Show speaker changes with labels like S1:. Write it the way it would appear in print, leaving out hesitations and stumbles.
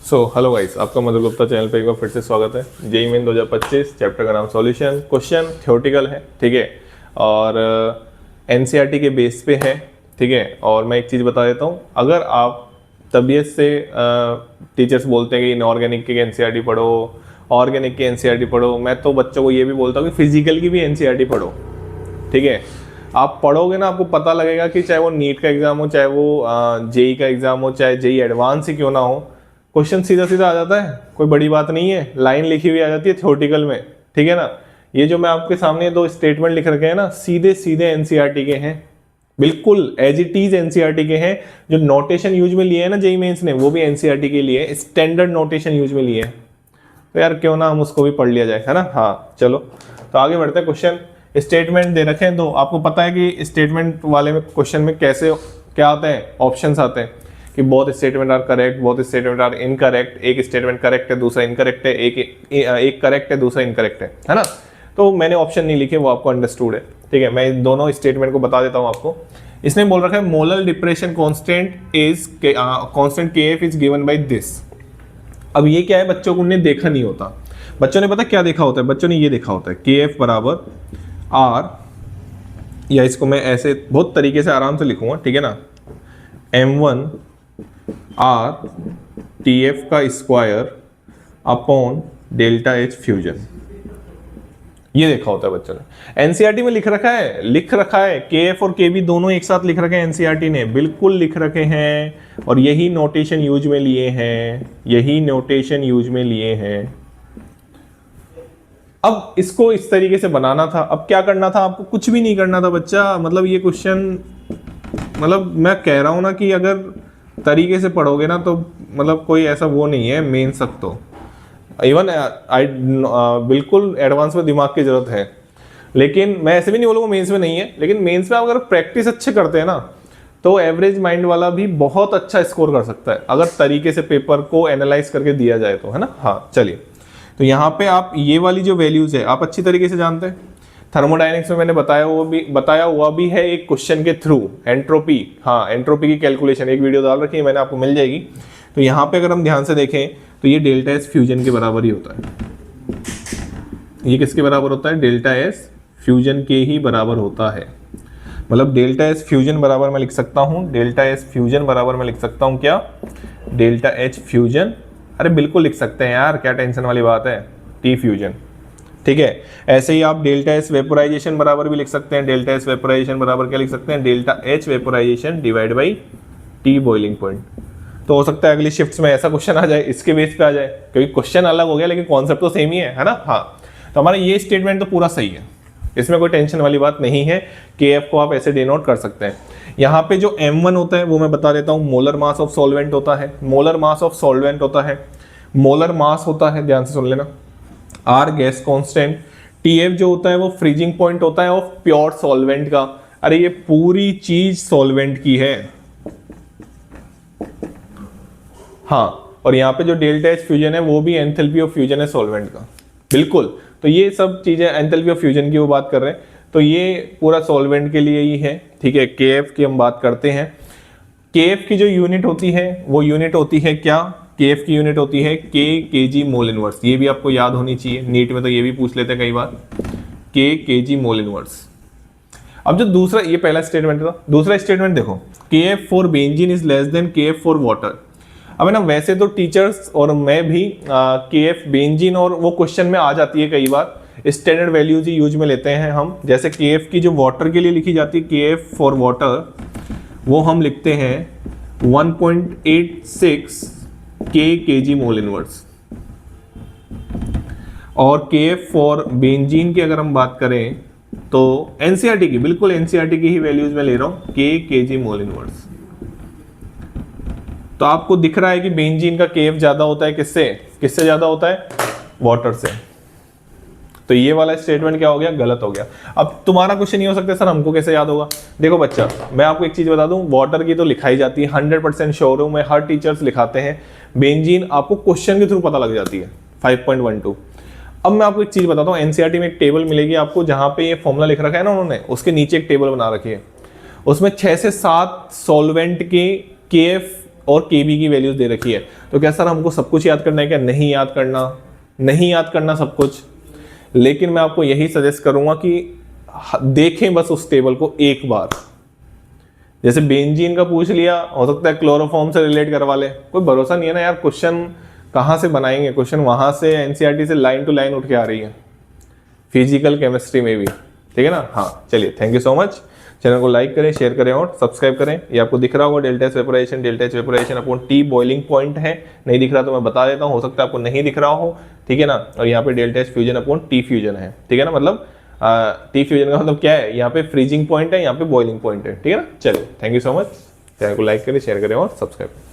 S1: Hello guys, आपका मधुर Gupta channel पे एक बार फिर से स्वागत है। जेईई मेन 2025 चैप्टर का नाम सॉल्यूशन। क्वेश्चन थ्योरेटिकल है, ठीक है, और एनसीईआरटी के बेस पे है, ठीक है। और मैं एक चीज़ बता देता हूँ, अगर आप तबीयत से टीचर्स बोलते हैं कि इनऑर्गेनिक के एनसीईआरटी पढ़ो, ऑर्गेनिक के एनसीईआरटी पढ़ो, मैं तो बच्चों को ये भी बोलता हूँ कि फिजिकल की भी एनसीईआरटी पढ़ो, ठीक है। आप पढ़ोगे ना, आपको पता लगेगा कि चाहे वो नीट का एग्जाम हो, चाहे वो जेईई का एग्जाम हो, चाहे जेईई एडवांस ही क्यों ना हो, क्वेश्चन सीधा सीधा आ जाता है, कोई बड़ी बात नहीं है। लाइन लिखी हुई आ जाती है थ्योरेटिकल में, ठीक है ना। ये जो मैं आपके सामने दो स्टेटमेंट लिख रखे हैं ना, सीधे सीधे एनसीईआरटी के हैं, बिल्कुल एज इट इज एनसीईआरटी के हैं। जो नोटेशन यूज में लिए हैं ना जेईई मेंस ने, वो भी एनसीईआरटी के लिए स्टैंडर्ड नोटेशन यूज में लिए हैं। तो यार क्यों ना हम उसको भी पढ़ लिया जाए, है ना। हाँ चलो, तो आगे बढ़ते हैं। क्वेश्चन स्टेटमेंट दे रखे हैं दो। आपको पता है कि स्टेटमेंट वाले में क्वेश्चन में कैसे क्या आते हैं, ऑप्शंस आते हैं कि both statement are correct, both statement are incorrect, एक स्टेटमेंट करेक्ट है दूसरा इनकरेक्ट है, एक करेक्ट है दूसरा इनकरेक्ट है ना। तो मैंने ऑप्शन नहीं लिखे, वो आपको अंडरस्टूड है, ठीक है। मैं दोनों स्टेटमेंट को बता देता हूं आपको। इसने बोल रखा है molar depression constant is constant KF is given by this. अब ये क्या है, बच्चों को उन्हें देखा नहीं होता। बच्चों ने पता क्या देखा होता है, बच्चों ने ये देखा होता है केएफ बराबर आर, या इसको मैं ऐसे बहुत तरीके से आराम से लिखूंगा, ठीक है ना, m1 आर टी एफ का square upon delta H fusion, ये देखा होता है बच्चों ने। एनसीईआरटी में लिख रखा है के एफ और के बी दोनों एक साथ लिख रखे हैं एनसीईआरटी ने, बिल्कुल लिख रखे हैं, और यही नोटेशन यूज में लिए हैं, यही नोटेशन यूज में लिए हैं। अब इसको इस तरीके से बनाना था। अब क्या करना था आपको, कुछ भी नहीं करना था बच्चा। मतलब ये क्वेश्चन, मतलब मैं कह रहा हूं ना कि अगर तरीके से पढ़ोगे ना तो मतलब कोई ऐसा वो नहीं है मेन तक, तो इवन बिल्कुल एडवांस में दिमाग की जरूरत है। लेकिन मैं ऐसे भी नहीं बोलूँगा मेंस में नहीं है, लेकिन मेंस में अगर प्रैक्टिस अच्छे करते हैं ना तो एवरेज माइंड वाला भी बहुत अच्छा स्कोर कर सकता है, अगर तरीके से पेपर को एनालाइज करके दिया जाए तो, है ना। हाँ चलिए, तो यहाँ पे आप ये वाली जो वैल्यूज है आप अच्छी तरीके से जानते हैं। थर्मोडायनेमिक्स में मैंने बताया हुआ भी है एक क्वेश्चन के थ्रू, एंट्रोपी। हाँ, एंट्रोपी की कैलकुलेशन एक वीडियो डाल रखी है मैंने, आपको मिल जाएगी। तो यहाँ पे अगर हम ध्यान से देखें तो ये डेल्टा एस फ्यूजन के बराबर ही होता है। ये किसके बराबर होता है, डेल्टा एस फ्यूजन के ही बराबर होता है। मतलब डेल्टा एस फ्यूजन बराबर मैं लिख सकता हूँ, डेल्टा एस फ्यूजन बराबर मैं लिख सकता हूँ क्या, डेल्टा एच फ्यूजन। अरे बिल्कुल लिख सकते हैं यार, क्या टेंशन वाली बात है, टी फ्यूजन, ठीक है। ऐसे ही आप डेल्टा एस वेपोराइजेशन बराबर भी लिख सकते हैं। डेल्टा एस वेपोराइजेशन बराबर क्या लिख सकते हैं, delta H vaporisation divide by T boiling point. तो हो सकता है अगली शिफ्ट्स में ऐसा क्वेश्चन आ जाए, इसके बेस पे आ जाए, क्योंकि क्वेश्चन अलग हो गया लेकिन कॉन्सेप्ट तो सेम ही है ना। हाँ, तो हमारा ये स्टेटमेंट तो पूरा सही है, इसमें कोई टेंशन वाली बात नहीं है। के एफ को आप ऐसे डिनोट कर सकते हैं। यहाँ पे जो m1 होता है वो मैं बता देता हूँ, मोलर मास ऑफ सॉल्वेंट होता है। मोलर मास ऑफ सॉल्वेंट होता है, मोलर मास होता है, ध्यान से सुन लेना। आर गैस कांस्टेंट, टीएफ जो होता है वो फ्रीजिंग पॉइंट होता है ऑफ प्योर सॉल्वेंट का। अरे ये पूरी चीज सॉल्वेंट की है, हाँ। और यहाँ पे जो डेल्टा एच फ्यूजन है वो भी एंथैल्पी ऑफ फ्यूजन है सॉल्वेंट का, बिल्कुल। तो ये सब चीजें एंथैल्पी ऑफ फ्यूजन की वो बात कर रहे हैं, तो ये पूरा सॉल्वेंट के लिए ही है, ठीक है। केएफ की हम बात करते हैं। केएफ की जो यूनिट होती है वो यूनिट होती है क्या, केएफ की यूनिट होती है केजी मोल इनवर्स। ये भी आपको याद होनी चाहिए, नीट में तो ये भी पूछ लेते हैं कई बार, केजी मोल इनवर्स। अब जो दूसरा, ये पहला स्टेटमेंट था, दूसरा स्टेटमेंट देखो, KF for benzene is less than KF for water. अब ना वैसे तो टीचर्स और मैं भी केएफ बेंजीन और वो क्वेश्चन में आ जाती है कई बार, स्टैंडर्ड वैल्यूज ही यूज में लेते हैं हम। जैसे केएफ की जो वाटर के लिए लिखी जाती है, केएफ फॉर वाटर, वो हम लिखते हैं 1.86 केजी मोल इनवर्स। और केएफ फॉर बेंजीन की अगर हम बात करें तो एनसीईआरटी की, बिल्कुल एनसीईआरटी की ही वैल्यूज में ले रहा हूं, केजी मोल इनवर्स। तो आपको दिख रहा है कि बेंजीन का केएफ ज्यादा होता है, किससे ज्यादा होता है, वाटर से। तो ये वाला स्टेटमेंट क्या हो गया, गलत हो गया। अब तुम्हारा क्वेश्चन ये हो सकता है सर हमको कैसे याद होगा। देखो बच्चा, मैं आपको एक चीज बता दूं, वाटर की तो लिखाई जाती है, 100% श्योर हूं मैं, हर टीचर्स लिखाते हैं। बेंजीन आपको क्वेश्चन के थ्रू पता लग जाती है, 5.12। अब मैं आपको एक चीज बताता हूँ, एनसीईआरटी में एक टेबल मिलेगी आपको, जहां पे ये फॉर्मूला लिख रखा है ना उन्होंने, उसके नीचे एक टेबल बना रखी है, उसमें 6 से 7 सॉल्वेंट के केएफ और केबी की वैल्यूज दे रखी है। तो क्या सर हमको सब कुछ याद करना है क्या? नहीं याद करना, नहीं याद करना सब कुछ, लेकिन मैं आपको यही सजेस्ट करूंगा कि देखें बस उस टेबल को एक बार। जैसे बेंजीन का पूछ लिया, हो सकता है क्लोरोफॉर्म से रिलेट करवा ले, कोई भरोसा नहीं है ना यार, क्वेश्चन कहाँ से बनाएंगे, क्वेश्चन वहां से एनसीईआरटी से लाइन टू लाइन उठ के आ रही है, फिजिकल केमिस्ट्री में भी, ठीक है ना। हाँ चलिए, thank you so much. Channel को लाइक करें, शेयर करें और सब्सक्राइब करें। ये आपको दिख रहा होगा delta H vaporisation upon T boiling point है। नहीं दिख रहा तो मैं बता देता हूँ, हो सकता है आपको नहीं दिख रहा हो, ठीक है ना। और यहाँ पे delta H fusion upon T fusion है, ठीक है ना। मतलब टी फ्यूजन का मतलब क्या है, यहाँ पे फ्रीजिंग पॉइंट है, यहाँ पे बॉइलिंग पॉइंट है, ठीक है ना। चलिए, thank you so much. Channel को लाइक करें, शेयर करें और सब्सक्राइब करें।